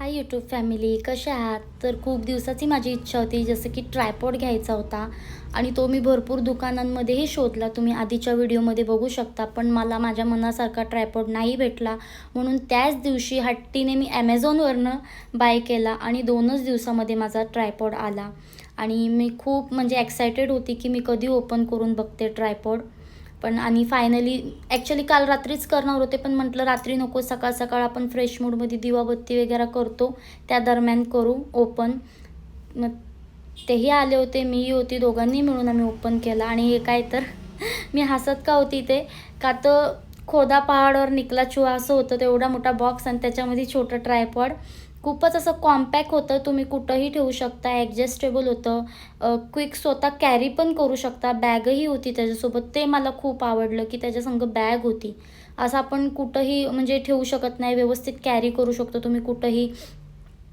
Hi YouTube family, कशा आहात? तर खूप दिवसाची माझी इच्छा होती जसं की ट्रायपॉड घ्यायचा होता आणि तो मी भरपूर दुकानांमध्येही शोधला. तुम्ही आधीच्या व्हिडिओमध्ये बघू शकता. पण मला माझ्या मनासारखा ट्रायपॉड नाही भेटला. म्हणून त्याच दिवशी हट्टीने मी ॲमेझॉनवरनं बाय केला आणि 2च दिवसामध्ये माझा ट्रायपॉड आला. आणि मी खूप म्हणजे एक्सायटेड होती की मी कधी ओपन करून बघते ट्रायपॉड. पण आणि फायनली ॲक्च्युली काल रात्रीच करणार होते, पण म्हटलं रात्री नको, सकाळ सकाळ आपण फ्रेश मूडमध्ये दिवाबत्ती वगैरे करतो, त्या दरम्यान करू ओपन. मग तेही आले होते, मीही होती, दोघांनी मिळून आम्ही ओपन केला. आणि हे काय तर मी हसत का होती ते, का तर खोदा पहाडवर निकला चुहा असं होतं. तेवढा मोठा बॉक्स आणि त्याच्यामध्ये छोटं ट्रायपॉड. खूपच असं कॉम्पॅक्ट होतं, तुम्ही कुठंही ठेवू शकता, ॲडजस्टेबल होतं, क्विक स्वतः कॅरी पण करू शकता. बॅगही होती त्याच्यासोबत, ते मला खूप आवडलं की त्याच्यासंग बॅग होती. असं आपण कुठंही म्हणजे ठेवू शकत नाही, व्यवस्थित कॅरी करू शकतो तुम्ही कुठंही.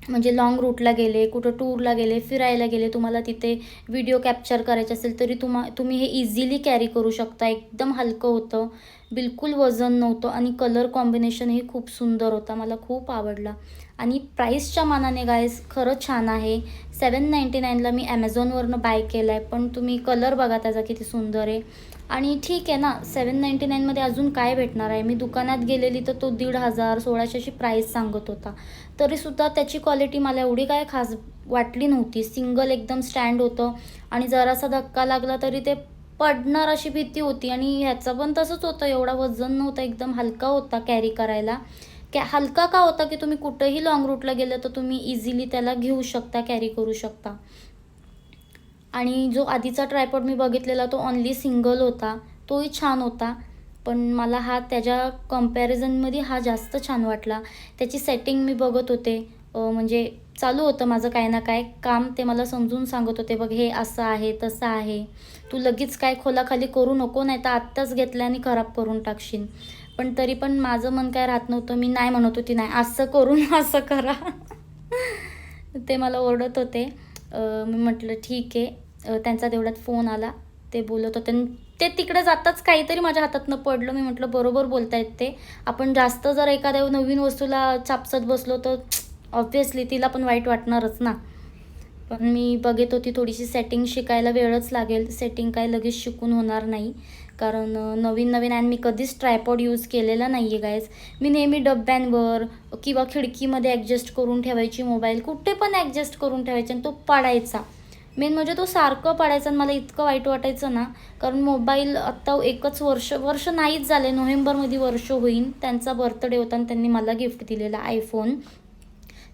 म्हणजे लाँग रूटला गेले, कुठं टूरला गेले, फिरायला गेले, तुम्हाला तिथे व्हिडिओ कॅप्चर करायचे असेल तरी तुम्ही हे इझिली कॅरी करू शकता. एकदम हलकं होतं, बिलकुल वजन नव्हतं आणि कलर कॉम्बिनेशनही खूप सुंदर होता, मला खूप आवडला. आणि प्राईसच्या मानाने गाईज खरंच छान आहे. 799ला मी ॲमेझॉनवरनं बाय केला आहे, पण तुम्ही कलर बघा त्याचा किती सुंदर आहे. आणि ठीक आहे ना, 799मध्ये अजून काय भेटणार आहे. मी दुकानात गेलेली तर तो 1500 1600 अशी प्राईस सांगत होता. तरीसुद्धा त्याची क्वालिटी मला एवढी काय खास वाटली नव्हती. सिंगल एकदम स्टँड होतं आणि जरासा धक्का लागला तरी ते पडणार अशी भीती होती. आणि ह्याचं पण तसंच होतं, एवढा वजन नव्हता, एकदम हलका होता कॅरी करायला. हलका का होता की तुम्ही कुठंही लाँग रूटला गेलं तर तुम्ही इझिली त्याला घेऊ शकता, कॅरी करू शकता. आणि जो आधीचा ट्रायपॉड मी बघितलेला तो ओन्ली सिंगल होता, तोही छान होता. पण मला हा त्याच्या कंपॅरिझनमध्ये हा जास्त छान वाटला. त्याची सेटिंग मी बघत होते, म्हणजे चालू होतं माझं काय ना काय काम, ते मला समजून सांगत होते, बघ हे असं आहे, तसं आहे, तू लगेच काय खोलाखाली करू नको, नाही तर आत्ताच घेतलं आणि खराब करून टाकशील. पण तरी पण माझं मन काय राहत नव्हतं, मी नाही म्हणत होती, नाही असं करून असं करा. ते मला ओरडत होते. मी म्हटलं ठीक आहे. त्यांचा तेवढ्यात फोन आला, ते बोलत होते आणि ते तिकडे जाताच काहीतरी माझ्या हातातनं पडलं. मी म्हटलं बरोबर बोलतायत ते. आपण जास्त जर एखाद्या नवीन वस्तूला चापसत बसलो तर ऑब्व्हियसली तिला पण वाईट वाटणारच ना. पण मी बघत होती, थोडीशी सेटिंग शिकायला वेळच लागेल. सेटिंग काय लगेच शिकून होणार नाही, कारण नवीन नवीन आणि मी कधीच ट्रायपॉड यूज केलेला नाही आहे गाईज. मी नेहमी डब्यांवर किंवा खिडकीमध्ये ॲडजस्ट करून ठेवायची, मोबाईल कुठे पण ॲडजस्ट करून ठेवायची आणि तो पडायचा. मेन म्हणजे तो सारखं पडायचं आणि मला इतकं वाईट वाटायचं ना, कारण मोबाईल आत्ता एकच वर्ष नाहीच झाले, नोव्हेंबरमध्ये वर्ष होईल. त्यांचा बर्थडे होता आणि त्यांनी मला गिफ्ट दिलेला आयफोन.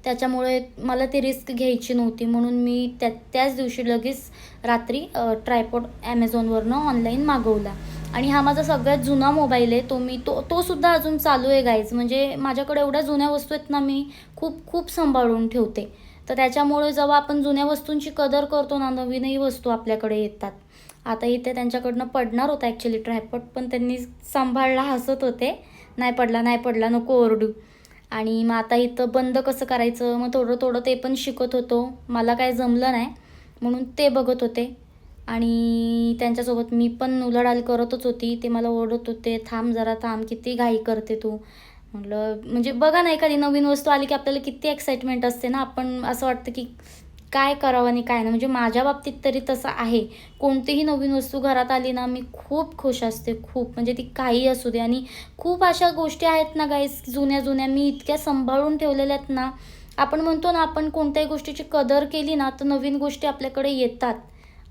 त्याच्यामुळे मला ती रिस्क घ्यायची नव्हती, म्हणून मी त्याच दिवशी लगेच रात्री ट्रायपॉड ॲमेझॉनवरनं ऑनलाईन मागवला. आणि हा माझा सगळ्यात जुना मोबाईल आहे. तो सुद्धा अजून चालू आहे गाईज. म्हणजे माझ्याकडे एवढ्या जुन्या वस्तू आहेत ना, मी खूप खूप सांभाळून ठेवते. तर त्याच्यामुळे जेव्हा आपण जुन्या वस्तूंची कदर करतो ना, नवीनही वस्तू आपल्याकडे येतात. आता इथे त्यांच्याकडनं पडणार होता ॲक्च्युली ट्रायपॉड, पण त्यांनी सांभाळला, हसत होते, नाही पडला नाही पडला, नको ओरडू. आणि मग आता इथं बंद कसं करायचं, मग थोडं थोडं ते पण शिकत होतो. मला काय जमलं नाही म्हणून ते बघत होते. आणि त्यांच्यासोबत मी पण उलाढाल करतच होती. ते मला ओरडत होते, थांब जरा थांब, किती घाई करते तू. म्हटलं म्हणजे बघा ना, एखादी नवीन वस्तू आली की आपल्याला किती एक्साइटमेंट असते ना, आपण असं वाटतं की काय करावं आणि काय नाही. म्हणजे माझ्या बाबतीत तरी तसं आहे. कोणतीही नवीन वस्तू घरात आली ना, मी खूप खुश असते, खूप. म्हणजे ती काही असू दे. आणि खूप अशा गोष्टी आहेत ना गाईस, जुन्या जुन्या मी इतक्या सांभाळून ठेवलेल्या आहेत ना. आपण म्हणतो ना, आपण कोणत्याही गोष्टीची कदर केली ना तर नवीन गोष्टी आपल्याकडे येतात.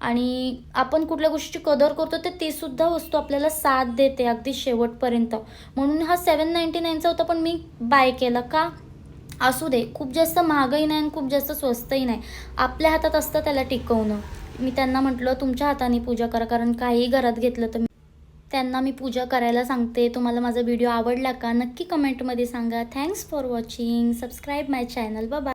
आणि आपण कुठल्या गोष्टीची कदर करतो तर ती सुद्धा वस्तू आपल्याला साथ देते अगदी शेवटपर्यंत. म्हणून हा 799चा होता, पण मी बाय केला का, असू दे, खूप जास्त महागही नाही आणि खूप जास्त स्वस्तही नाही. आपल्या हातात असतं त्याला टिकवणं. मी त्यांना म्हटलं तुमच्या हाताने पूजा करा, कारण काहीही घरात घेतलं तर त्यांना मी पूजा करायला सांगते. तुम्हाला माझा व्हिडिओ आवडला का नक्की कमेंटमध्ये सांगा. Thanks for watching. Subscribe my channel. Bye bye.